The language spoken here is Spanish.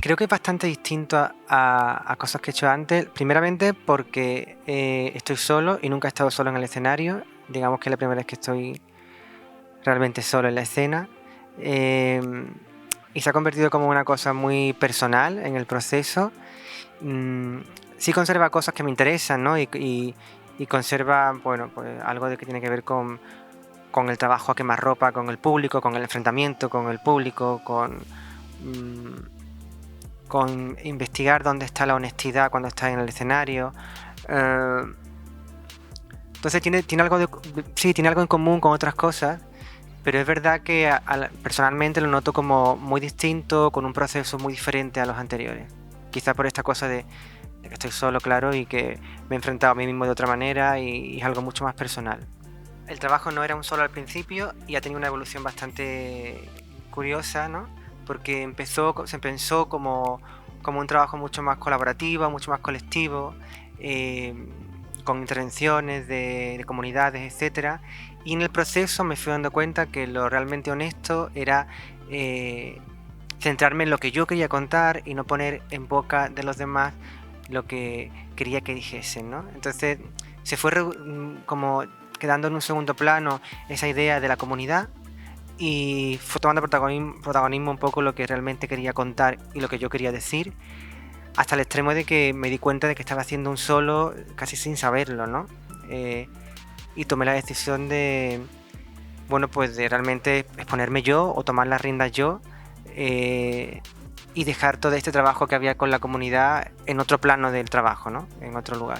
Creo que es bastante distinto a cosas que he hecho antes. Primeramente porque estoy solo y nunca he estado solo en el escenario. Digamos que es la primera vez que estoy realmente solo en la escena. Y se ha convertido como una cosa muy personal en el proceso. Mm, sí conserva cosas que me interesan, ¿no? Y conserva, bueno, pues algo de que tiene que ver con el trabajo a quemarropa, con el público, con el enfrentamiento con el público, mm, con investigar dónde está la honestidad cuando estás en el escenario. Eh, entonces tiene algo sí, tiene algo en común con otras cosas, pero es verdad que personalmente lo noto como muy distinto, con un proceso muy diferente a los anteriores. Quizá por esta cosa de que estoy solo, claro, y que me he enfrentado a mí mismo de otra manera y es algo mucho más personal. El trabajo no era un solo al principio y ha tenido una evolución bastante curiosa, ¿no? Porque se pensó como un trabajo mucho más colaborativo, mucho más colectivo, eh, con intervenciones de comunidades, etcétera. Y en el proceso me fui dando cuenta que lo realmente honesto era eh, centrarme en lo que yo quería contar y no poner en boca de los demás lo que quería que dijesen, ¿no? Entonces se fue como quedando en un segundo plano esa idea de la comunidad y fue tomando protagonismo un poco lo que realmente quería contar y lo que yo quería decir, hasta el extremo de que me di cuenta de que estaba haciendo un solo casi sin saberlo, ¿no? Eh, y tomé la decisión de, bueno, pues de realmente exponerme yo o tomar las riendas yo, eh, y dejar todo este trabajo que había con la comunidad en otro plano del trabajo, ¿no? En otro lugar.